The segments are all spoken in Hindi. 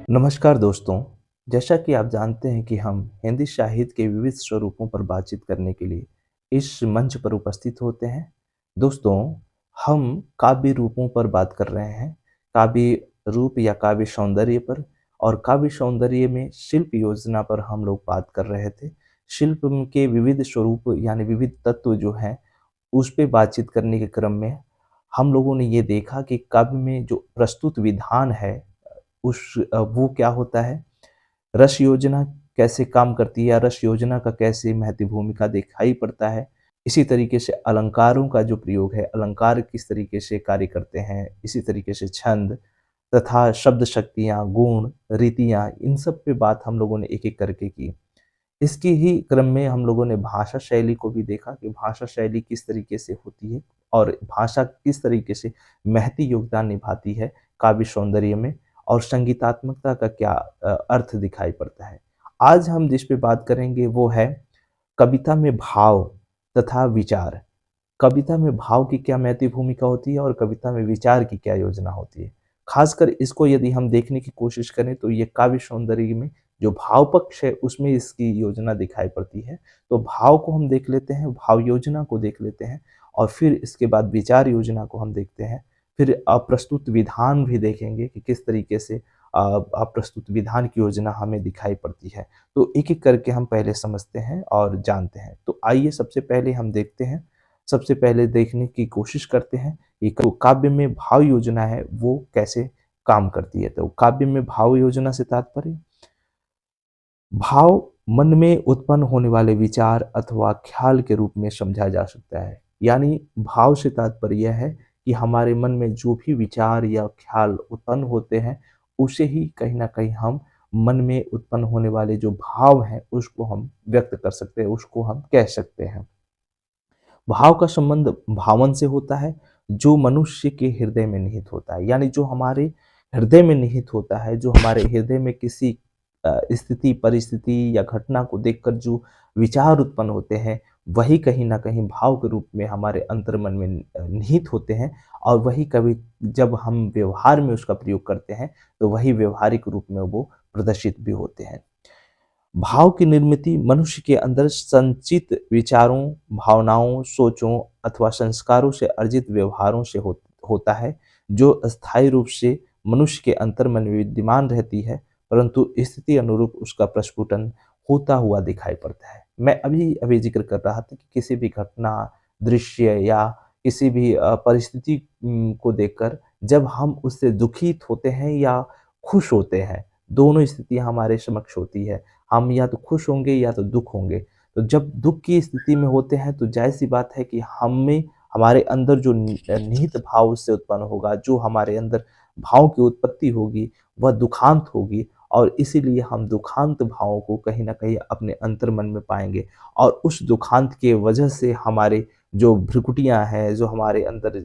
नमस्कार दोस्तों। जैसा कि आप जानते हैं कि हम हिंदी साहित्य के विविध स्वरूपों पर बातचीत करने के लिए इस मंच पर उपस्थित होते हैं। दोस्तों, हम काव्य रूपों पर बात कर रहे हैं। काव्य रूप या काव्य सौंदर्य पर, और काव्य सौंदर्य में शिल्प योजना पर हम लोग बात कर रहे थे। शिल्प के विविध स्वरूप यानी विविध तत्व जो हैं, उस पे बातचीत करने के क्रम में हम लोगों ने ये देखा कि काव्य में जो प्रस्तुत विधान है वो क्या होता है, रस योजना कैसे काम करती है या रस योजना का कैसे महत्व भूमिका दिखाई पड़ता है। इसी तरीके से अलंकारों का जो प्रयोग है, अलंकार किस तरीके से कार्य करते हैं, इसी तरीके से छंद तथा शब्द शक्तियाँ, गुण, रीतियाँ, इन सब पे बात हम लोगों ने एक-एक करके की। इसके ही क्रम में हम लोगों ने भाषा शैली को भी देखा कि भाषा शैली किस तरीके से होती है और भाषा किस तरीके से महती योगदान निभाती है काव्य सौंदर्य में, और संगीतात्मकता का क्या अर्थ दिखाई पड़ता है। आज हम जिस पे बात करेंगे वो है कविता में भाव तथा विचार। कविता में भाव की क्या महती भूमिका होती है और कविता में विचार की क्या योजना होती है। खासकर इसको यदि हम देखने की कोशिश करें तो ये काव्य सौंदर्य में जो भाव पक्ष है उसमें इसकी योजना दिखाई पड़ती है। तो भाव को हम देख लेते हैं, भाव योजना को देख लेते हैं, और फिर इसके बाद विचार योजना को हम देखते हैं। फिर अप्रस्तुत विधान भी देखेंगे कि किस तरीके से अप्रस्तुत विधान की योजना हमें दिखाई पड़ती है। तो एक-एक करके हम पहले समझते हैं और जानते हैं। तो आइए सबसे पहले हम देखते हैं, सबसे पहले देखने की कोशिश करते हैं कि काव्य में भाव योजना है वो कैसे काम करती है। तो काव्य में भाव योजना से तात्पर्य, भाव मन में उत्पन्न होने वाले विचार अथवा ख्याल के रूप में समझा जा सकता है। यानी भाव से तात्पर्य यह है कि हमारे मन में जो भी विचार या ख्याल उत्पन्न होते हैं, उसे ही कहीं न कहीं हम मन में उत्पन्न होने वाले जो भाव हैं, उसको हम व्यक्त कर सकते हैं, उसको हम कह सकते हैं। भाव का संबंध भावन से होता है, जो मनुष्य के हृदय में निहित होता है। यानी जो हमारे हृदय में निहित होता है, जो हमारे हृदय में किसी स्थिति, परिस्थिति या घटना को देखकर जो विचार उत्पन्न होते हैं, वही कहीं न कहीं भाव के रूप में हमारे अंतर्मन में निहित होते हैं, और वही कभी जब हम व्यवहार में उसका प्रयोग करते हैं, तो वही व्यावहारिक रूप में वो प्रदर्शित भी होते हैं। भाव की निर्मिति मनुष्य के अंदर संचित विचारों, भावनाओं, सोचों अथवा संस्कारों से अर्जित व्यवहारों से होता है, जो अस्थायी रूप से मनुष्य के अंतर्मन में विद्यमान रहती है, परंतु स्थिति अनुरूप उसका प्रस्फुटन होता हुआ दिखाई पड़ता है। मैं अभी जिक्र कर रहा था कि किसी भी घटना, दृश्य या किसी भी परिस्थिति को देखकर जब हम उससे दुखित होते हैं या खुश होते हैं, दोनों स्थितियाँ हमारे समक्ष होती है। हम या तो खुश होंगे या तो दुःख होंगे। तो जब दुःख की स्थिति में होते हैं तो ज़ाहिर-सी बात है कि हमें हमारे अंदर जो निहित भाव उससे उत्पन्न होगा, जो हमारे अंदर भाव की उत्पत्ति होगी, वह दुखांत होगी, और इसीलिए हम दुखांत भावों को कहीं न कहीं अपने अंतर्मन में पाएँगे, और उस दुखांत के वजह से हमारे जो भ्रुकुटियाँ हैं, जो हमारे अंदर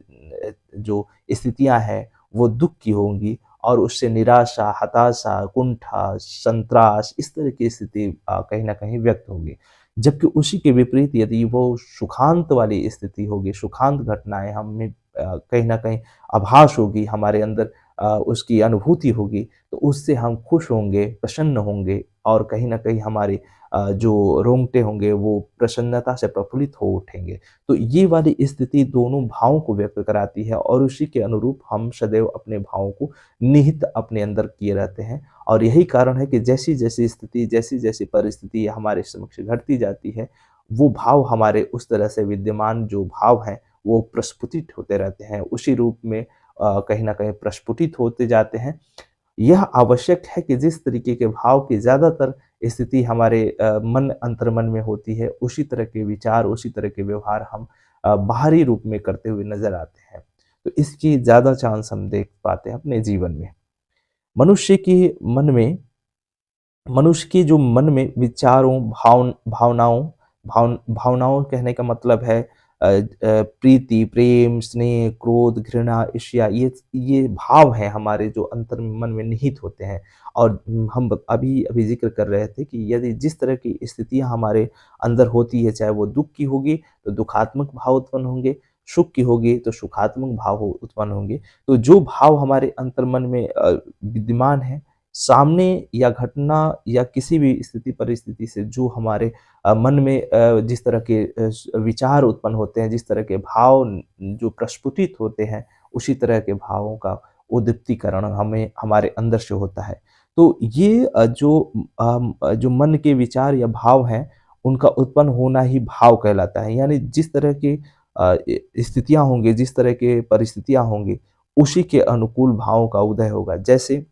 जो स्थितियाँ हैं, वो दुःख की होंगी, और उससे निराशा, हताशा, कुंठा, संतरास, इस तरह की स्थिति कहीं न कहीं व्यक्त होगी। जबकि उसी के विपरीत यदि वो सुखांत वाली स्थिति होगी, सुखांत घटनाएँ हमें कहीं न कहीं आभास होगी, हमारे अंदर उसकी अनुभूति होगी, तो उससे हम खुश होंगे, प्रसन्न होंगे, और कहीं न कहीं हमारे जो रोंगटे होंगे वो प्रसन्नता से प्रफुल्लित हो उठेंगे। तो ये वाली स्थिति दोनों भावों को व्यक्त कराती है, और उसी के अनुरूप हम सदैव अपने भावों को निहित अपने अंदर किए रहते हैं। और यही कारण है कि जैसी-जैसी स्थिति, जैसी-जैसी परिस्थिति हमारे समक्ष घटती जाती है, वो भाव हमारे उस तरह से विद्यमान जो भाव हैं, वो प्रस्फुटित होते रहते हैं। उसी रूप में कहीं न कहीं प्रस्फुटित होते जाते हैं। यह आवश्यक है कि जिस तरीके के भाव की ज़्यादातर स्थिति हमारे मन अंतर्मन में होती है, उसी तरह के विचार, उसी तरह के व्यवहार हम बाहरी रूप में करते हुए नज़र आते हैं। तो इसकी ज़्यादा चांस हम देख पाते हैं अपने जीवन में। मनुष्य के मन में मनुष्य के जो मन में विचारों, भावनाओं कहने का मतलब है प्रीति, प्रेम, स्नेह, क्रोध, घृणा, ईर्ष्या, ये भाव हैं हमारे जो अंतर्मन में निहित होते हैं। और हम अभी ज़िक्र कर रहे थे कि यदि जिस तरह की स्थितियाँ हमारे अंदर होती है, चाहे वो दुःख की होगी तो दुःखात्मक भाव उत्पन्न होंगे, सुख की होगी तो सुखात्मक भाव उत्पन्न होंगे। तो जो भाव हमारे अंतर्मन में विद्यमान है, सामने या घटना या किसी भी स्थिति परिस्थिति से जो हमारे मन में जिस तरह के विचार उत्पन्न होते हैं, जिस तरह के भाव जो प्रस्फुटित होते हैं, उसी तरह के भावों का उद्दीप्तीकरण हमें हमारे अंदर से होता है। तो ये जो मन के विचार या भाव हैं, उनका उत्पन्न होना ही भाव कहलाता है। यानी जिस तरह की स्थितियाँ होंगी, जिस तरह के परिस्थितियाँ होंगी, उसी के अनुकूल भावों का उदय होगा। जैसे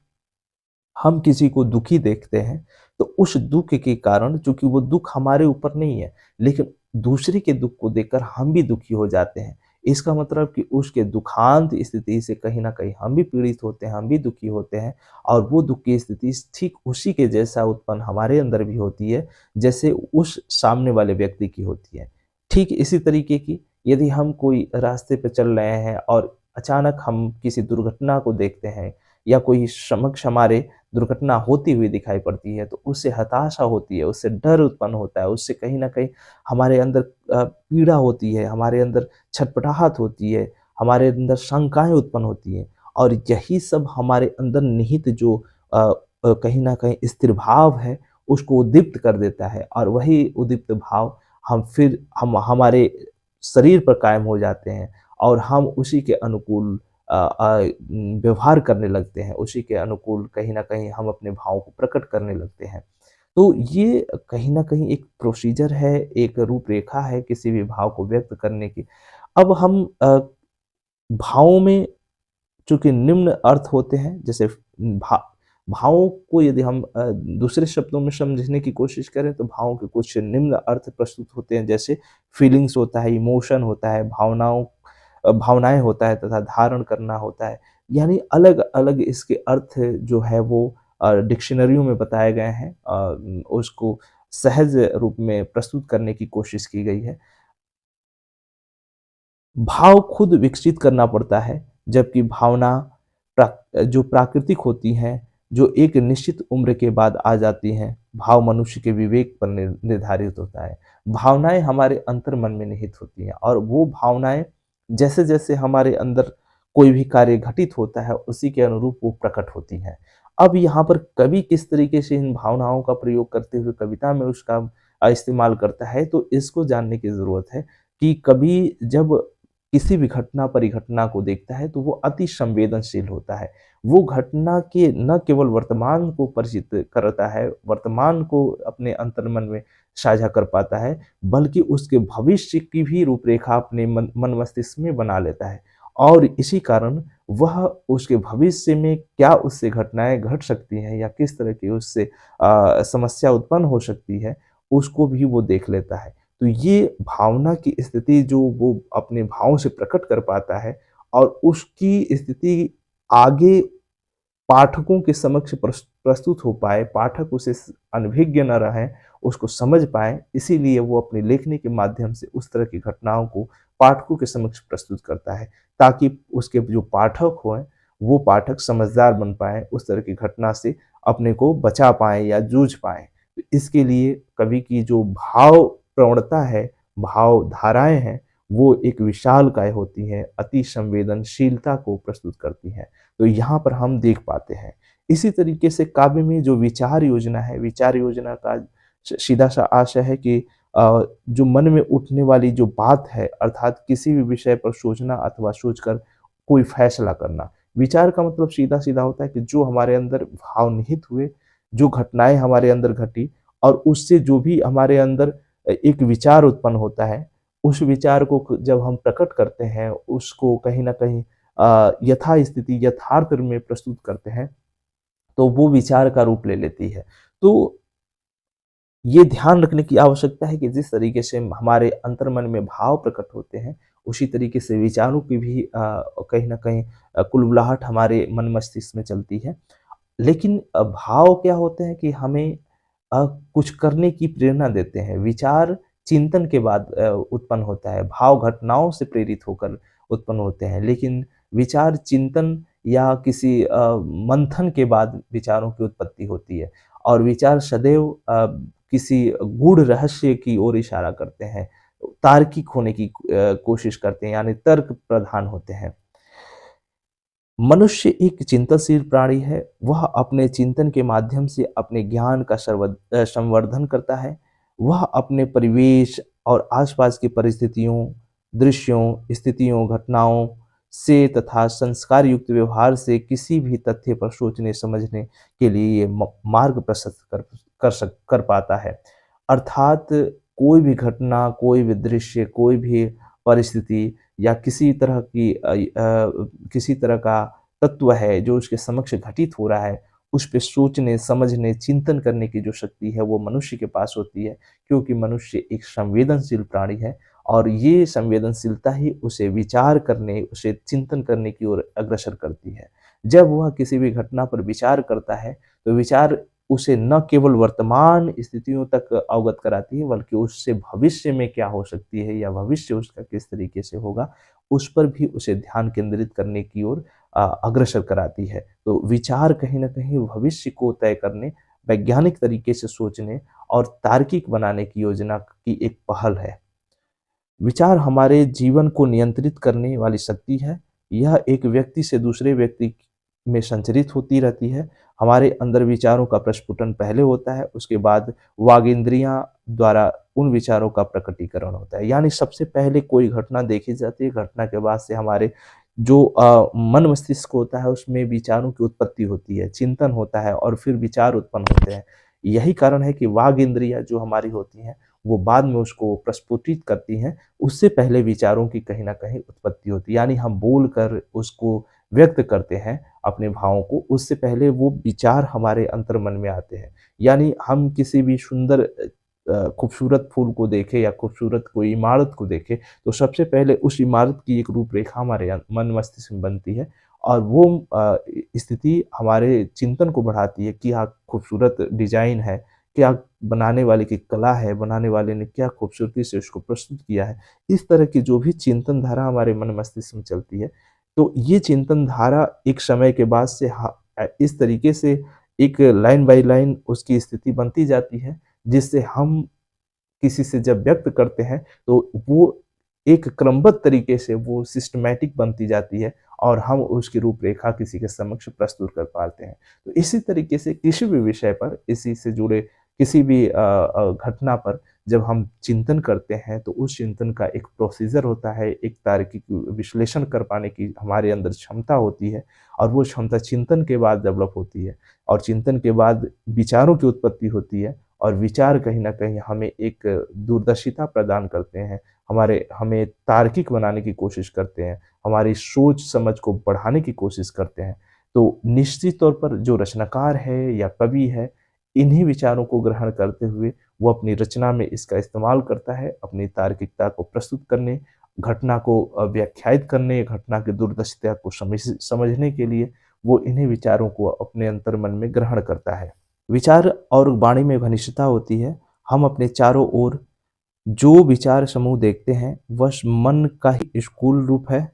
हम किसी को दुखी देखते हैं, तो उस दुःख के कारण, चूँकि वो दुःख हमारे ऊपर नहीं है, लेकिन दूसरे के दुःख को देखकर हम भी दुखी हो जाते हैं। इसका मतलब कि उसके दुखांत स्थिति से कहीं न कहीं हम भी पीड़ित होते हैं, हम भी दुखी होते हैं और वो दुःख की स्थिति ठीक उसी के जैसा उत्पन्न हमारे अंदर भी होती है, जैसे उस सामने वाले व्यक्ति की होती है। ठीक इसी तरीके की यदि हम कोई रास्ते पे चल रहे हैं और अचानक हम किसी दुर्घटना को देखते हैं या कोई समक्ष हमारे दुर्घटना होती हुई दिखाई पड़ती है, तो उससे हताशा होती है, उससे डर उत्पन्न होता है, उससे कहीं न कहीं हमारे अंदर पीड़ा होती है, हमारे अंदर छटपटाहट होती है, हमारे अंदर शंकाएँ उत्पन्न होती हैं और यही सब हमारे अंदर निहित जो कहीं न कहीं स्थिर भाव है, उसको उद्दीप्त कर देता है और वही उद्दीप्त भाव हम हमारे शरीर पर कायम हो जाते हैं और हम उसी के अनुकूल व्यवहार करने लगते हैं, उसी के अनुकूल कहीं न कहीं हम अपने भावों को प्रकट करने लगते हैं। तो ये कहीं न कहीं एक प्रोसीजर है, एक रूपरेखा है किसी भी भाव को व्यक्त करने की। अब हम भावों में चूँकि निम्न अर्थ होते हैं, जैसे भा भावों को यदि हम दूसरे शब्दों में समझने की कोशिश करें, तो भावों के कुछ निम्न अर्थ प्रस्तुत होते हैं, जैसे फीलिंग्स होता है, इमोशन होता है, भावनाएँ होता है तथा धारण करना होता है। यानी अलग-अलग इसके अर्थ जो है वो डिक्शनरियों में बताए गए हैं। उसको सहज रूप में प्रस्तुत करने की कोशिश की गई है। भाव खुद विकसित करना पड़ता है, जबकि भावना जो प्राकृतिक होती हैं, जो एक निश्चित उम्र के बाद आ जाती हैं, भाव मनुष्य के विवेक पर निर्धारित होता है। भावनाएँ हमारे अंतर्मन में निहित होती हैं और वो भावनाएँ जैसे-जैसे हमारे अंदर कोई भी कार्य घटित होता है, उसी के अनुरूप वो प्रकट होती हैं। अब यहाँ पर कवि किस तरीके से इन भावनाओं का प्रयोग करते हुए कविता में उसका इस्तेमाल करता है, तो इसको जानने की ज़रूरत है कि कवि जब किसी भी घटना परिघटना को देखता है तो वो अति संवेदनशील होता है। वो घटना के न केवल वर्तमान को परिचित करता है, वर्तमान को अपने अंतर्मन में साझा कर पाता है, बल्कि उसके भविष्य की भी रूपरेखा अपने मन मस्तिष्क में बना लेता है। और इसी कारण वह उसके भविष्य में क्या उससे घटनाएँ घट सकती हैं या किस तरह की उससे समस्या उत्पन्न हो सकती है, उसको भी वो देख लेता है। तो ये भावना की स्थिति जो वो अपने भावों से प्रकट कर पाता है और उसकी स्थिति आगे पाठकों के समक्ष प्रस्तुत हो पाए, पाठक उसे अनभिज्ञ न रहें, उसको समझ पाएँ, इसीलिए वो अपनी लेखनी के माध्यम से उस तरह की घटनाओं को पाठकों के समक्ष प्रस्तुत करता है, ताकि उसके जो पाठक हों, वो पाठक समझदार बन पाएँ, उस तरह की घटना से अपने को बचा पाएँ या जूझ पाएँ। तो इसके लिए कवि की जो भाव प्रवणता है, भाव धाराएँ हैं, वो एक विशालकाय होती हैं, अति संवेदनशीलता को प्रस्तुत करती हैं। तो यहाँ पर हम देख पाते हैं। इसी तरीके से काव्य में जो विचार योजना है, विचार योजना का सीधा-सा आशय है कि जो मन में उठने वाली जो बात है, अर्थात किसी भी विषय पर सोचना अथवा सोचकर कोई फैसला करना। विचार का मतलब सीधा-सीधा होता है कि जो हमारे अंदर भाव निहित हुए, जो घटनाएँ हमारे अंदर घटी और उससे जो भी हमारे अंदर एक विचार उत्पन्न होता है, उस विचार को जब हम प्रकट करते हैं, उसको कहीं न कहीं यथास्थिति यथार्थ में प्रस्तुत करते हैं, तो वो विचार का रूप ले लेती है। तो ये ध्यान रखने की आवश्यकता है कि जिस तरीके से हमारे अंतर्मन में भाव प्रकट होते हैं, उसी तरीके से विचारों की भी कहीं न कहीं कुलबुलाहट हमारे मन मस्तिष्क में चलती है। लेकिन भाव क्या होते हैं कि हमें कुछ करने की प्रेरणा देते हैं। विचार चिंतन के बाद उत्पन्न होता है, भाव घटनाओं से प्रेरित होकर उत्पन्न होते हैं। लेकिन विचार चिंतन या किसी मंथन के बाद विचारों की उत्पत्ति होती है और विचार सदैव किसी गूढ़ रहस्य की ओर इशारा करते हैं, तार्किक होने की कोशिश करते हैं, यानी तर्क प्रधान होते हैं। मनुष्य एक चिंतनशील प्राणी है। वह अपने चिंतन के माध्यम से अपने ज्ञान का संवर्धन करता है। वह अपने परिवेश और आसपास की परिस्थितियों, दृश्यों, स्थितियों, घटनाओं से तथा संस्कार युक्त व्यवहार से किसी भी तथ्य पर सोचने समझने के लिए ये मार्ग प्रशस्त कर पाता है। अर्थात कोई भी घटना, कोई भी दृश्य, कोई भी परिस्थिति या किसी तरह का तत्व है जो उसके समक्ष घटित हो रहा है, उस पे सोचने, समझने, चिंतन करने की जो शक्ति है वो मनुष्य के पास होती है, क्योंकि मनुष्य एक संवेदनशील प्राणी है और ये संवेदनशीलता ही उसे विचार करने, उसे चिंतन करने की ओर अग्रसर करती है। जब वह किसी भी घटना पर विचार करता है, तो विचार उसे न केवल वर्तमान स्थितियों तक अवगत कराती है, बल्कि उससे भविष्य में क्या हो सकती है या भविष्य उसका किस तरीके से होगा, उस पर भी उसे ध्यान केंद्रित करने की ओर अग्रसर कराती है। तो विचार कहीं न कहीं भविष्य को तय करने, वैज्ञानिक तरीके से सोचने और तार्किक बनाने की योजना की एक पहल है। विचार हमारे जीवन को नियंत्रित करने वाली शक्ति है। यह एक व्यक्ति से दूसरे व्यक्ति में संचरित होती रहती है। हमारे अंदर विचारों का प्रस्फुटन पहले होता है, उसके बाद वागेंद्रियाँ द्वारा उन विचारों का प्रकटीकरण होता है। यानी सबसे पहले कोई घटना देखी जाती है, घटना के बाद से हमारे जो मन मस्तिष्क होता है उसमें विचारों की उत्पत्ति होती है, चिंतन होता है और फिर विचार उत्पन्न होते हैं। यही कारण है कि वाग इंद्रियाँ जो हमारी होती हैं, वो बाद में उसको प्रस्फुटित करती हैं, उससे पहले विचारों की कहीं न कहीं उत्पत्ति होती है। यानी हम बोलकर उसको व्यक्त करते हैं अपने भावों को, उससे पहले वो विचार हमारे अंतर्मन में आते हैं। यानी हम किसी भी सुंदर खूबसूरत फूल को देखें या खूबसूरत कोई इमारत को देखें, तो सबसे पहले उस इमारत की एक रूपरेखा हमारे मन मस्तिष्क में बनती है और वो स्थिति हमारे चिंतन को बढ़ाती है कि हाँ, खूबसूरत डिज़ाइन है, क्या बनाने वाले की कला है, बनाने वाले ने क्या खूबसूरती से उसको प्रस्तुत किया है। इस तरह की जो भी चिंतन धारा हमारे मन मस्तिष्क में चलती है, तो ये चिंतन धारा एक समय के बाद से इस तरीके से एक लाइन बाय लाइन उसकी स्थिति बनती जाती है, जिससे हम किसी से जब व्यक्त करते हैं, तो वो एक क्रमबद्ध तरीके से वो सिस्टमैटिक बनती जाती है और हम उसकी रूपरेखा किसी के समक्ष प्रस्तुत कर पाते हैं। तो इसी तरीके से किसी भी विषय पर, इसी से जुड़े किसी भी घटना पर जब हम चिंतन करते हैं, तो उस चिंतन का एक प्रोसीजर होता है, एक तार्किक विश्लेषण कर पाने की हमारे अंदर क्षमता होती है और वो क्षमता चिंतन के बाद डेवलप होती है और चिंतन के बाद विचारों की उत्पत्ति होती है और विचार कहीं न कहीं हमें एक दूरदर्शिता प्रदान करते हैं, हमें तार्किक बनाने की कोशिश करते हैं, हमारी सोच-समझ को बढ़ाने की कोशिश करते हैं। तो निश्चित तौर पर जो रचनाकार है या कवि है, इन्हीं विचारों को ग्रहण करते हुए वो अपनी रचना में इसका इस्तेमाल करता है, अपनी तार्किकता को प्रस्तुत करने, घटना को व्याख्यायित करने, घटना की दूरदर्शिता को समझने के लिए वो इन्हीं विचारों को अपने अंतर्मन में ग्रहण करता है। विचार और वाणी में घनिष्ठता होती है। हम अपने चारों ओर जो विचार समूह देखते हैं, वह मन का ही स्थूल रूप है।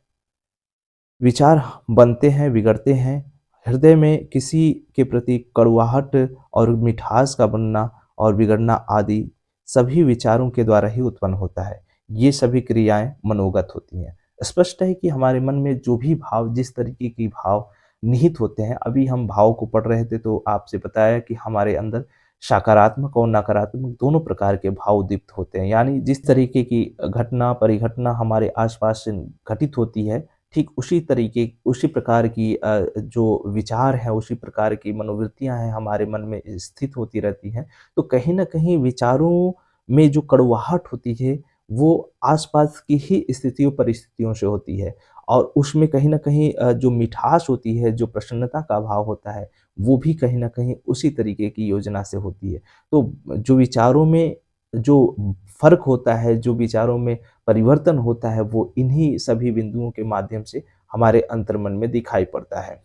विचार बनते हैं, बिगड़ते हैं। हृदय में किसी के प्रति कड़वाहट और मिठास का बनना और बिगड़ना आदि सभी विचारों के द्वारा ही उत्पन्न होता है। ये सभी क्रियाएँ मनोगत होती हैं। स्पष्ट है कि हमारे मन में जो भी भाव, जिस तरीके की भाव निहित होते हैं, अभी हम भाव को पढ़ रहे थे तो आपसे बताया कि हमारे अंदर सकारात्मक और नकारात्मक दोनों प्रकार के भाव उद्दीप्त होते हैं। यानी जिस तरीके की घटना, परिघटना हमारे आस-पास से घटित होती है, ठीक उसी प्रकार की जो विचार हैं, उसी प्रकार की मनोवृत्तियाँ हैं, हमारे मन में स्थित होती रहती हैं। तो कहीं न कहीं विचारों में जो कड़वाहट होती है, वो आस-पास की ही स्थितियों, परिस्थितियों से होती है और उसमें कहीं न कहीं जो मिठास होती है, जो प्रसन्नता का भाव होता है, वो भी कहीं न कहीं उसी तरीके की योजना से होती है। तो जो विचारों में जो फ़र्क होता है, जो विचारों में परिवर्तन होता है, वो इन्हीं सभी बिंदुओं के माध्यम से हमारे अंतर्मन में दिखाई पड़ता है।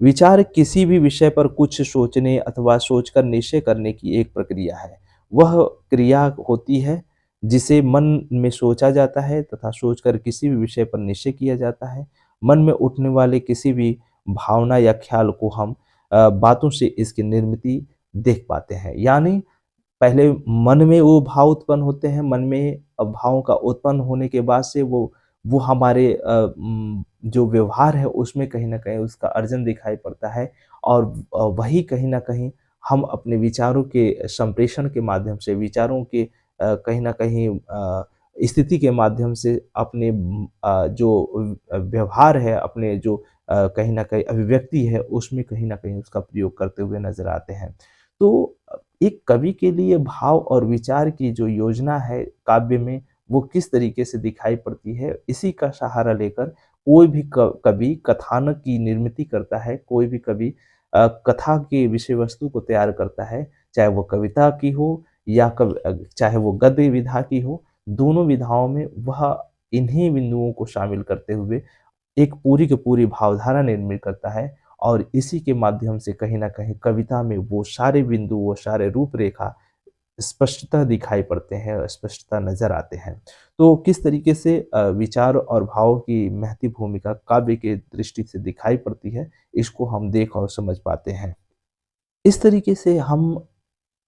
विचार किसी भी विषय पर कुछ सोचने अथवा सोचकर निश्चय करने की एक प्रक्रिया है। वह क्रिया होती है जिसे मन में सोचा जाता है तथा सोचकर किसी भी विषय पर निश्चय किया जाता है। मन में उठने वाले किसी भी भावना या ख्याल को हम बातों से इसकी निर्मिति देख पाते हैं। यानी पहले मन में वो भाव उत्पन्न होते हैं, मन में भावों का उत्पन्न होने के बाद से वो हमारे जो व्यवहार है उसमें कहीं न कहीं उसका अर्जन दिखाई पड़ता है और वही कहीं न कहीं हम अपने विचारों के संप्रेषण के माध्यम से, विचारों के कहीं न कहीं स्थिति के माध्यम से अपने जो व्यवहार है, अपने जो कहीं न कहीं अभिव्यक्ति है, उसमें कहीं न कहीं उसका प्रयोग करते हुए नज़र आते हैं। तो एक कवि के लिए भाव और विचार की जो योजना है काव्य में, वो किस तरीके से दिखाई पड़ती है, इसी का सहारा लेकर कोई भी कवि कथानक की निर्मिति करता है, कोई भी कवि कथा की विषय वस्तु को तैयार करता है, चाहे वो कविता की हो या चाहे वो गद्य विधा की हो, दोनों विधाओं में वह इन्हीं बिंदुओं को शामिल करते हुए एक पूरी की पूरी भावधारा निर्मित करता है और इसी के माध्यम से कहीं न कहीं कविता में वो सारे बिंदु, वो सारे रूपरेखा स्पष्टतः दिखाई पड़ते हैं और स्पष्टतः नज़र आते हैं। तो किस तरीके से विचार और भाव की महती भूमिका काव्य के दृष्टि से दिखाई पड़ती है, इसको हम देख और समझ पाते हैं। इस तरीके से हम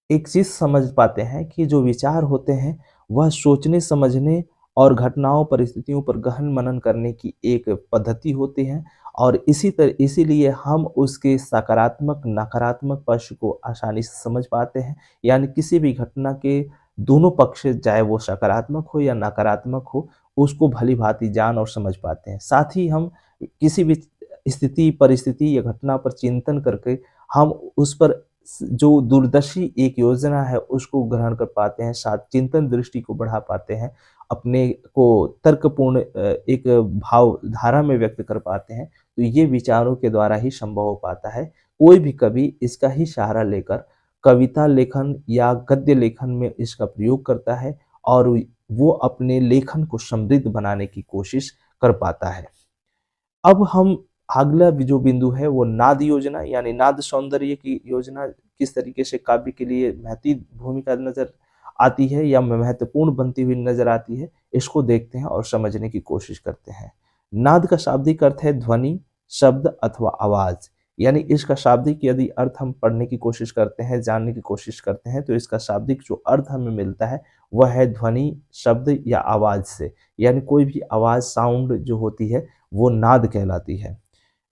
एक चीज़ समझ पाते हैं कि जो विचार होते हैं, वह सोचने, समझने और घटनाओं, परिस्थितियों पर गहन मनन करने की एक पद्धति होती है और इसीलिए हम उसके सकारात्मक, नकारात्मक पक्ष को आसानी से समझ पाते हैं। यानी किसी भी घटना के दोनों पक्ष, चाहे वो सकारात्मक हो या नकारात्मक हो, उसको भली-भाँति जान और समझ पाते हैं। साथ ही हम किसी भी स्थिति, परिस्थिति या घटना पर चिंतन करके हम उस पर जो दूरदर्शी एक योजना है उसको ग्रहण कर पाते हैं, साथ चिंतन दृष्टि को बढ़ा पाते हैं, अपने को तर्कपूर्ण एक भावधारा में व्यक्त कर पाते हैं, तो ये विचारों के द्वारा ही संभव हो पाता है। कोई भी कवि इसका ही सहारा लेकर कविता लेखन या गद्य लेखन में इसका प्रयोग करता है और वो अपने लेखन को समृद्ध बनाने की कोशिश कर पाता है। अब हम अगला जो बिंदु है वो नाद योजना यानी नाद सौंदर्य की योजना किस तरीके से काव्य के लिए महती भूमिका नज़र आती है या महत्वपूर्ण बनती हुई नज़र आती है, इसको देखते हैं और समझने की कोशिश करते हैं। नाद का शाब्दिक अर्थ है ध्वनि, शब्द अथवा आवाज़। यानी इसका शाब्दिक यदि अर्थ हम पढ़ने की कोशिश करते हैं, जानने की कोशिश करते हैं, तो इसका शाब्दिक जो अर्थ हमें मिलता है, वह है ध्वनि, शब्द या आवाज़ से। यानी कोई भी आवाज़, साउंड जो होती है, वो नाद कहलाती है।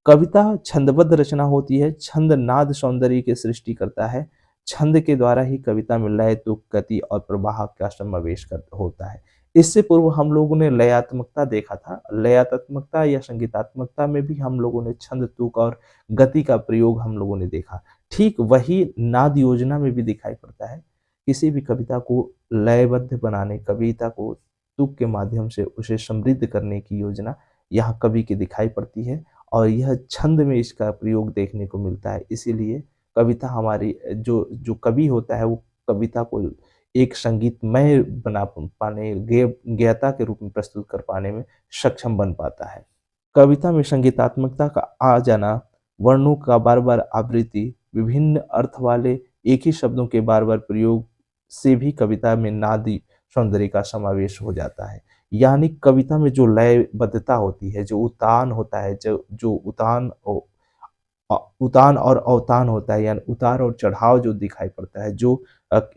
कविता छंदबद्ध रचना होती है, छंद नाद सौंदर्य की सृष्टि करता है। छंद के द्वारा ही कविता में लय, तुक, गति और प्रवाह का समावेश होता है। इससे पूर्व हम लोगों ने लयात्मकता देखा था। लयात्मकता या संगीतात्मकता में भी हम लोगों ने छंद, तुक और गति का प्रयोग हम लोगों ने देखा। ठीक वही नाद योजना में भी दिखाई पड़ता है। किसी भी कविता को लयबद्ध बनाने, कविता को तुक के माध्यम से उसे समृद्ध करने की योजना यहाँ कवि की दिखाई पड़ती है और यह छंद में इसका प्रयोग देखने को मिलता है। इसीलिए कविता हमारी जो जो कवि होता है वो कविता को एक संगीतमय बना पाने, गेयता के रूप में प्रस्तुत कर पाने में सक्षम बन पाता है। कविता में संगीतात्मकता का आ जाना, वर्णों का बार-बार आवृत्ति, विभिन्न अर्थ वाले एक ही शब्दों के बार-बार प्रयोग से भी कविता में नादी सौंदर्य का समावेश हो जाता है। यानी कविता में जो लयबद्धता होती है, जो उतान होता है, जो जो उतान और अवतान होता है, यानी उतार और चढ़ाव जो दिखाई पड़ता है, जो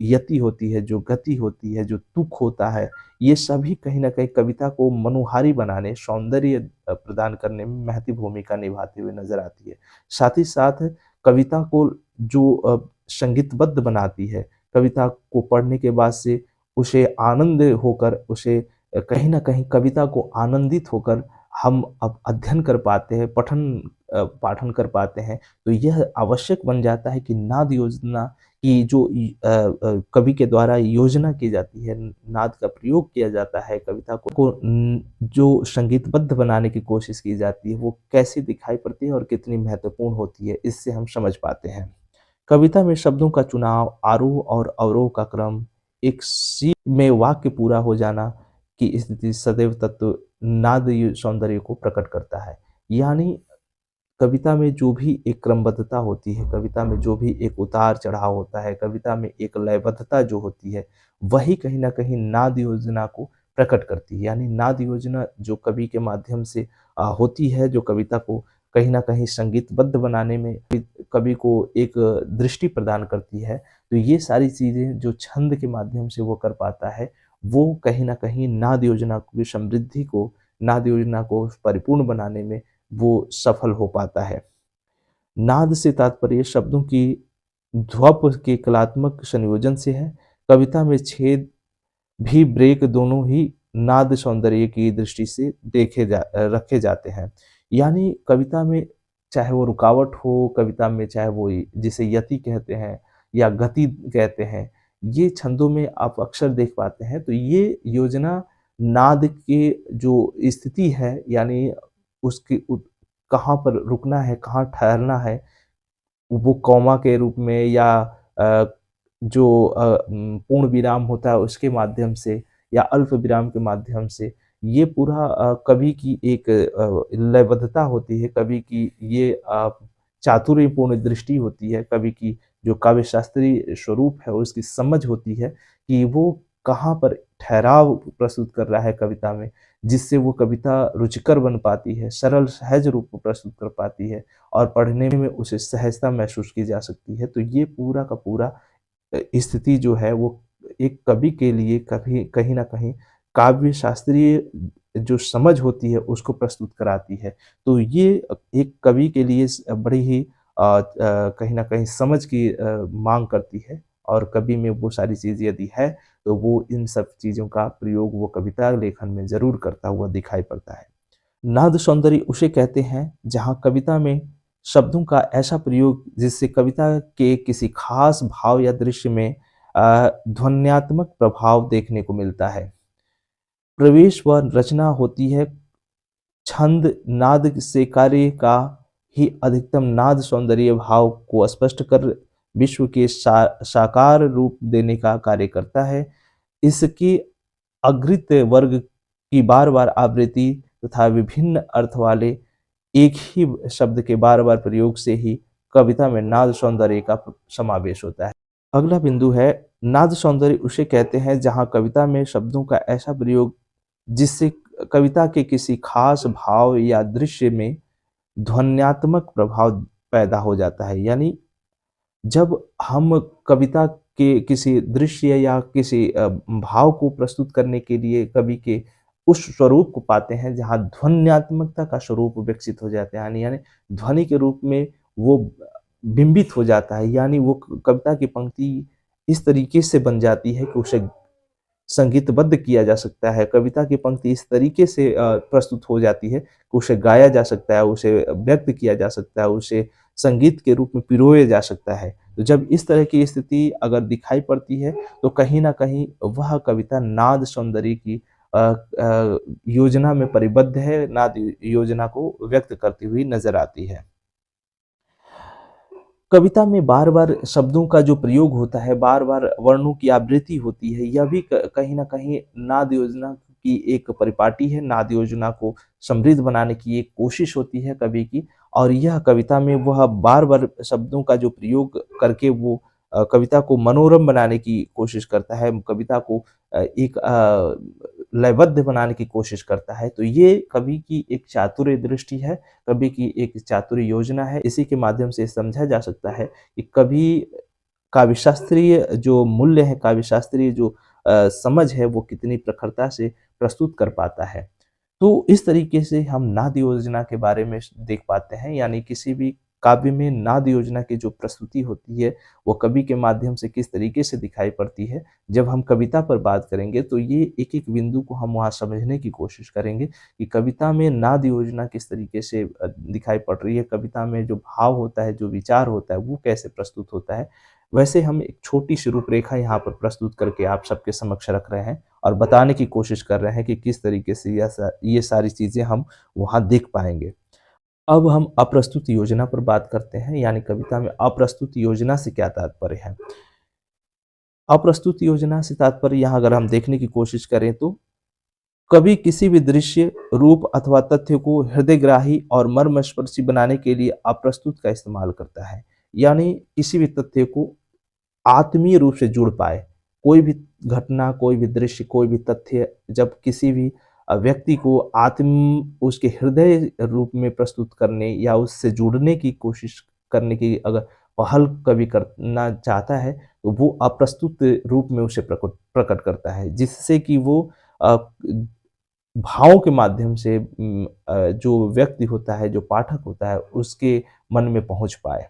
यति होती है, जो गति होती है, जो तुक होता है, ये सभी कहीं न कहीं कविता को मनोहारी बनाने, सौंदर्य प्रदान करने में महती भूमिका निभाते हुए नज़र आती है। साथ ही साथ कविता को जो संगीतबद्ध बनाती है, कविता को पढ़ने के बाद से उसे आनंद होकर उसे कहीं न कहीं कविता को आनंदित होकर हम अब अध्ययन कर पाते हैं, पाठन कर पाते हैं, तो यह आवश्यक बन जाता है कि नाद योजना की जो कवि के द्वारा योजना की जाती है, नाद का प्रयोग किया जाता है, कविता को जो संगीतबद्ध बनाने की कोशिश की जाती है, वो कैसी दिखाई पड़ती है और कितनी महत्वपूर्ण होती है, इससे हम समझ पाते हैं। कविता में शब्दों का चुनाव, आरोह और अवरोह का क्रम, एक सी में वाक्य पूरा हो जाना की स्थिति सदैव तत्व नाद सौंदर्य को प्रकट करता है। यानी कविता में जो भी एक क्रमबद्धता होती है, कविता में जो भी एक उतार-चढ़ाव होता है, कविता में एक लयबद्धता जो होती है, वही कहीं न कहीं नाद योजना को प्रकट करती है। यानी नाद योजना जो कवि के माध्यम से होती है, जो कविता को कहीं न कहीं संगीतबद्ध बनाने में कवि को एक दृष्टि प्रदान करती है। तो ये सारी चीज़ें जो छंद के माध्यम से वो कर पाता है, वो कहीं न कहीं नाद योजना की समृद्धि को नाद योजना को परिपूर्ण बनाने में वो सफल हो पाता है। नाद से तात्पर्य शब्दों की ध्वप के कलात्मक संयोजन से है। कविता में छेद भी ब्रेक दोनों ही नाद सौंदर्य की दृष्टि से रखे जाते हैं। यानी कविता में चाहे वो रुकावट हो, कविता में चाहे वो जिसे यति कहते हैं या गति कहते हैं, ये छंदों में आप अक्सर देख पाते हैं। तो ये योजना नाद के जो स्थिति है, यानी उसकी कहाँ पर रुकना है, कहाँ ठहरना है, वो कॉमा के रूप में या जो पूर्ण विराम होता है उसके माध्यम से या अल्प विराम के माध्यम से, ये पूरा कवि की एक लयबद्धता होती है, कवि की ये चातुर्यपूर्ण दृष्टि होती है, कवि की जो काव्य शास्त्रीय स्वरूप है उसकी समझ होती है कि वो कहाँ पर ठहराव प्रस्तुत कर रहा है कविता में, जिससे वो कविता रुचिकर बन पाती है, सरल सहज रूप में प्रस्तुत कर पाती है और पढ़ने में उसे सहजता महसूस की जा सकती है। तो ये पूरा का पूरा स्थिति जो है वो एक कवि के लिए कभी कहीं न कहीं काव्य शास्त्रीय जो समझ होती है उसको प्रस्तुत कराती है। तो ये एक कवि के लिए बड़ी ही कहीं न कहीं समझ की माँग करती है और कवि में वो सारी चीज़ें यदि है, तो वो इन सब चीज़ों का प्रयोग वो कविता लेखन में ज़रूर करता हुआ दिखाई पड़ता है। नाद सौंदर्य उसे कहते हैं जहाँ कविता में शब्दों का ऐसा प्रयोग जिससे कविता के किसी खास भाव या दृश्य में ध्वन्यात्मक प्रभाव देखने को मिलता है। प्रवेश व रचना होती है छंद नाद से कार्य का ही अधिकतम नाद सौंदर्य भाव को स्पष्ट कर विश्व के साकार रूप देने का कार्य करता है। इसकी अग्रित वर्ग की बार-बार आवृत्ति तथा विभिन्न अर्थ वाले एक ही शब्द के बार-बार प्रयोग से ही कविता में नाद सौंदर्य का समावेश होता है। अगला बिंदु है नाद सौंदर्य उसे कहते हैं जहाँ कविता में शब्दों का ऐसा प्रयोग जिससे कविता के किसी खास भाव या दृश्य में ध्वन्यात्मक प्रभाव पैदा हो जाता है। यानी जब हम कविता के किसी दृश्य या किसी भाव को प्रस्तुत करने के लिए कवि के उस स्वरूप को पाते हैं जहाँ ध्वन्यात्मकता का स्वरूप विकसित हो जाता है, यानी ध्वनि के रूप में वो बिंबित हो जाता है, यानी वो कविता की पंक्ति इस तरीके से बन जाती है कि उसे संगीतबद्ध किया जा सकता है। कविता की पंक्ति इस तरीके से प्रस्तुत हो जाती है कि उसे गाया जा सकता है, उसे व्यक्त किया जा सकता है, उसे संगीत के रूप में पिरोया जा सकता है। तो जब इस तरह की स्थिति अगर दिखाई पड़ती है, तो कहीं न कहीं वह कविता नाद सौंदर्य की योजना में परिबद्ध है, नाद योजना को व्यक्त करती हुई नज़र आती है। कविता में बार-बार शब्दों का जो प्रयोग होता है, बार-बार वर्णों की आवृत्ति होती है, यह भी कहीं न कहीं नाद योजना की एक परिपाटी है, नाद योजना को समृद्ध बनाने की एक कोशिश होती है कवि की और यह कविता में वह बार-बार शब्दों का जो प्रयोग करके वो कविता को मनोरम बनाने की कोशिश करता है, कविता को एक लयबद्ध बनाने की कोशिश करता है। तो ये कवि की एक चातुर्य दृष्टि है, कवि की एक चातुर्य योजना है। इसी के माध्यम से समझा जा सकता है कि कवि काव्यशास्त्रीय जो मूल्य है, काव्यशास्त्रीय जो समझ है, वो कितनी प्रखरता से प्रस्तुत कर पाता है। तो इस तरीके से हम नाद योजना के बारे में देख पाते हैं, यानी किसी भी काव्य में नाद योजना की जो प्रस्तुति होती है, वो कवि के माध्यम से किस तरीके से दिखाई पड़ती है। जब हम कविता पर बात करेंगे, तो ये एक-एक बिंदु को हम वहाँ समझने की कोशिश करेंगे कि कविता में नाद योजना किस तरीके से दिखाई पड़ रही है, कविता में जो भाव होता है, जो विचार होता है, वो कैसे प्रस्तुत होता है। वैसे हम एक छोटी-सी रूपरेखा यहाँ पर प्रस्तुत करके आप सबके समक्ष रख रहे हैं और बताने की कोशिश कर रहे हैं कि किस तरीके से ये सारी चीज़ें हम वहाँ देख पाएँगे। अब हम अप्रस्तुत योजना पर बात करते हैं, यानी कविता में अप्रस्तुत योजना से क्या तात्पर्य है? अप्रस्तुत योजना से तात्पर्य यहाँ अगर हम देखने की कोशिश करें तो कवि किसी भी दृश्य, रूप अथवा तथ्य को हृदयग्राही और मर्मस्पर्शी बनाने के लिए अप्रस्तुत का इस्तेमाल करता है। यानी किसी भी तथ्य को आत्मीय रूप से जुड़ पाए। कोई भी घटना, कोई भी दृश्य, कोई भी तथ्य जब किसी भी व्यक्ति को उसके हृदय रूप में प्रस्तुत करने या उससे जुड़ने की कोशिश करने की अगर पहल कभी करना चाहता है, तो वो अप्रस्तुत रूप में उसे प्रकट करता है, जिससे कि वो अ, भावों के माध्यम से जो व्यक्ति होता है, जो पाठक होता है, उसके मन में पहुँच पाए।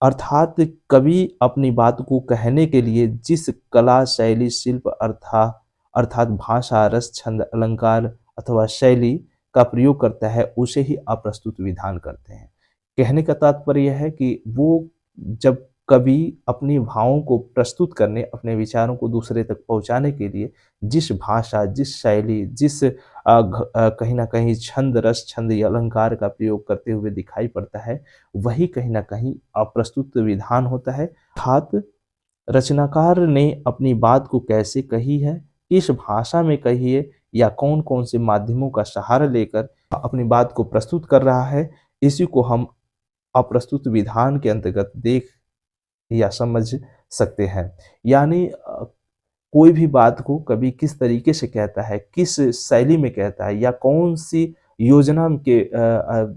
अर्थात कवि अपनी बात को कहने के लिए जिस कला, शैली, शिल्प अर्थात भाषा, रस, छंद, अलंकार अथवा शैली का प्रयोग करता है, उसे ही अप्रस्तुत विधान कहते हैं। कहने का तात्पर्य यह है कि वो जब कवि अपनी भावों को प्रस्तुत करने, अपने विचारों को दूसरे तक पहुँचाने के लिए जिस भाषा, जिस शैली, कहीं न कहीं छंद, रस, छंद या अलंकार का प्रयोग करते हुए दिखाई पड़ता है, वही कहीं न कहीं अप्रस्तुत विधान होता है। अर्थात रचनाकार ने अपनी बात को कैसे कही है, किस भाषा में कही है या कौन-कौन से माध्यमों का सहारा लेकर अपनी बात को प्रस्तुत कर रहा है, इसी को हम अप्रस्तुत विधान के अंतर्गत देख या समझ सकते हैं। यानी कोई भी बात को कवि किस तरीके से कहता है, किस शैली में कहता है या कौन-सी योजना के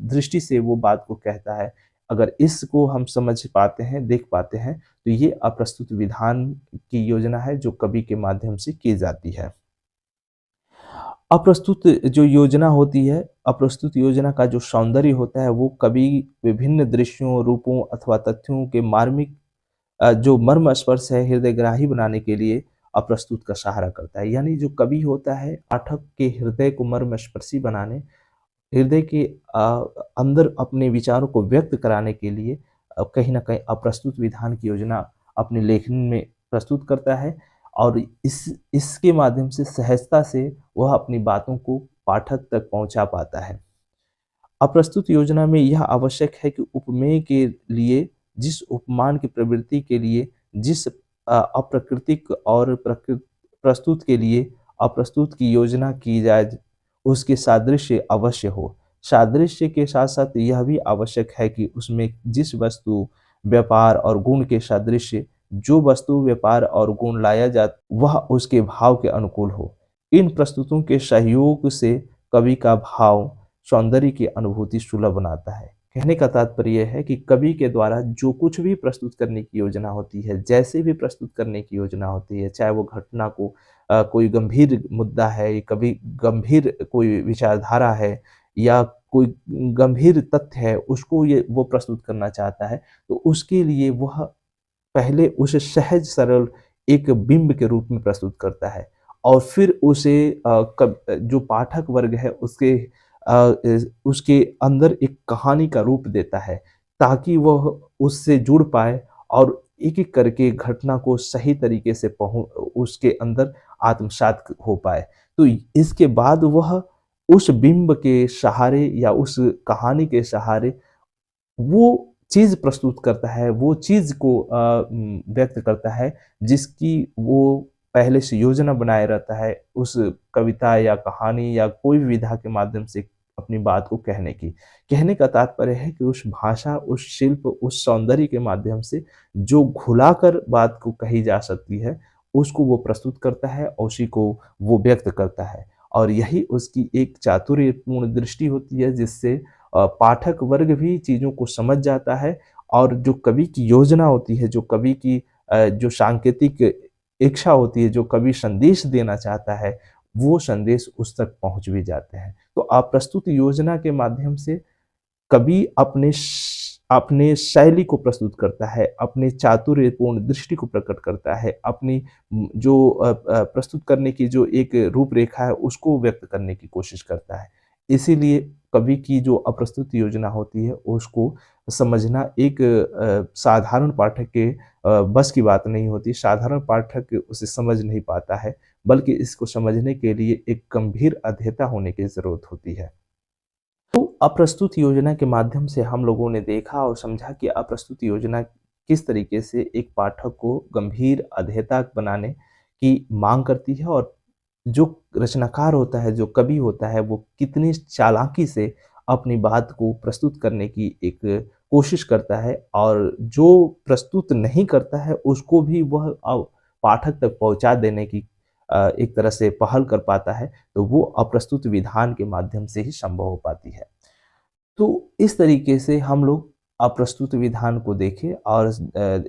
दृष्टि से वो बात को कहता है, अगर इसको हम समझ पाते हैं, देख पाते हैं, तो ये अप्रस्तुत विधान की योजना है जो कवि के माध्यम से की जाती है। अप्रस्तुत जो योजना होती है, अप्रस्तुत योजना का जो सौंदर्य होता है, वो कवि विभिन्न दृश्यों, रूपों अथवा तथ्यों के जो मर्मस्पर्श है हृदयग्राही बनाने के लिए अप्रस्तुत का सहारा करता है। यानी जो कवि होता है पाठक के हृदय को मर्मस्पर्शी बनाने, हृदय के अंदर अपने विचारों को व्यक्त कराने के लिए कहीं न कहीं अप्रस्तुत विधान की योजना अपने लेखन में प्रस्तुत करता है और इसके माध्यम से सहजता से वह अपनी बातों को पाठक तक पहुँचा पाता है। अप्रस्तुत योजना में यह आवश्यक है कि उपमेय के लिए जिस उपमान की प्रवृत्ति के लिए जिस अप्राकृतिक और प्रस्तुत के लिए अप्रस्तुत की योजना की जाए, उसके सादृश्य अवश्य हो। सादृश्य के साथ-साथ यह भी आवश्यक है कि उसमें जिस वस्तु, व्यापार और गुण के सादृश्य जो वस्तु, व्यापार और गुण लाया वह उसके भाव के अनुकूल हो। इन प्रस्तुतों के सहयोग से कवि का भाव सौंदर्य की अनुभूति सुलभ बनाता है। कहने का तात्पर्य यह है कि कवि के द्वारा जो कुछ भी प्रस्तुत करने की योजना होती है, जैसे भी प्रस्तुत करने की योजना होती है, चाहे वो घटना को कोई गंभीर मुद्दा है, कभी गंभीर कोई विचारधारा है या कोई गंभीर तथ्य है, उसको ये वो प्रस्तुत करना चाहता है, तो उसके लिए वह पहले उसे सहज सरल एक बिंब के रूप में प्रस्तुत करता है और फिर उसे जो पाठक वर्ग है उसके अंदर एक कहानी का रूप देता है ताकि वह उससे जुड़ पाए और एक-एक करके घटना को सही तरीके से उसके अंदर आत्मसात हो पाए। तो इसके बाद वह उस बिंब के सहारे या उस कहानी के सहारे वो चीज़ प्रस्तुत करता है, वो चीज़ को व्यक्त करता है जिसकी वो पहले से योजना बनाए रहता है, उस कविता या कहानी या कोई भी विधा के माध्यम से अपनी बात को कहने की। कहने का तात्पर्य है कि उस भाषा, उस शिल्प, उस सौंदर्य के माध्यम से जो घुलाकर बात को कही जा सकती है, उसको वो प्रस्तुत करता है और उसी को वो व्यक्त करता है। और यही उसकी एक चातुर्यपूर्ण दृष्टि होती है जिससे पाठक वर्ग भी चीज़ों को समझ जाता है और जो कवि की योजना होती है, जो कवि की जो सांकेतिक इच्छा होती है, जो कवि संदेश देना चाहता है, वो संदेश उस तक पहुँच भी जाते हैं। तो अप्रस्तुत योजना के माध्यम से कवि अपने शैली को प्रस्तुत करता है, अपने चातुर्यपूर्ण दृष्टि को प्रकट करता है, अपनी जो प्रस्तुत करने की जो एक रूपरेखा है, उसको व्यक्त करने की कोशिश करता है। इसीलिए कवि की जो अप्रस्तुत योजना होती है, उसको समझना एक साधारण पाठक के बस की बात नहीं होती। साधारण पाठक उसे समझ नहीं पाता है, बल्कि इसको समझने के लिए एक गंभीर अध्येता होने की ज़रूरत होती है। तो अप्रस्तुत योजना के माध्यम से हम लोगों ने देखा और समझा कि अप्रस्तुत योजना किस तरीके से एक पाठक को गंभीर अध्येता बनाने की मांग करती है और जो रचनाकार होता है, जो कवि होता है, वो कितनी चालाकी से अपनी बात को प्रस्तुत करने की एक कोशिश करता है और जो प्रस्तुत नहीं करता है, उसको भी वह पाठक तक पहुँचा देने की एक तरह से पहल कर पाता है, तो वो अप्रस्तुत विधान के माध्यम से ही संभव हो पाती है। तो इस तरीके से हम लोग अप्रस्तुत विधान को देखे और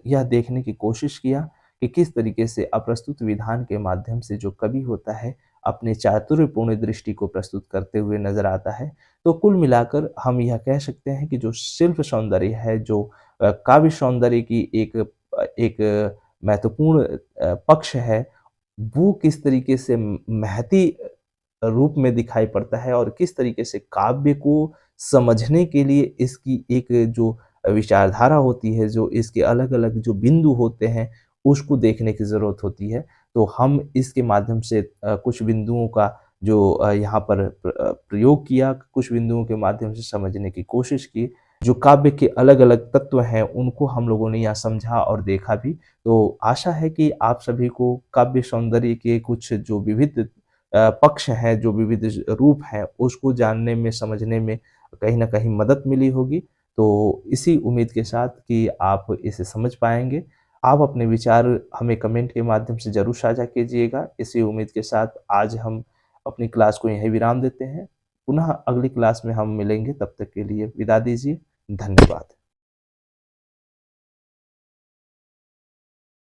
यह देखने की कोशिश किया कि किस तरीके से अप्रस्तुत विधान के माध्यम से जो कवि होता है अपने चातुर्यपूर्ण दृष्टि को प्रस्तुत करते हुए नज़र आता है। तो कुल मिलाकर हम यह कह सकते हैं कि जो शिल्प सौंदर्य है, जो काव्य सौंदर्य की एक महत्वपूर्ण पक्ष है, वो किस तरीके से महती रूप में दिखाई पड़ता है और किस तरीके से काव्य को समझने के लिए इसकी एक जो विचारधारा होती है, जो इसके अलग-अलग जो बिंदु होते हैं, उसको देखने की ज़रूरत होती है। तो हम इसके माध्यम से कुछ बिंदुओं का जो यहाँ पर प्रयोग किया, कुछ बिंदुओं के माध्यम से समझने की कोशिश की। जो काव्य के अलग-अलग तत्व हैं, उनको हम लोगों ने यहाँ समझा और देखा भी। तो आशा है कि आप सभी को काव्य सौंदर्य के कुछ जो विविध पक्ष हैं, जो विविध रूप हैं, उसको जानने में, समझने में कहीं न कहीं मदद मिली होगी। तो इसी उम्मीद के साथ कि आप इसे समझ पाएँगे। आप अपने विचार हमें कमेंट के माध्यम से ज़रूर साझा कीजिएगा। इसी उम्मीद के साथ आज हम अपनी क्लास को यहीं विराम देते हैं। पुनः अगली क्लास में हम मिलेंगे, तब तक के लिए विदा दीजिए। धन्यवाद।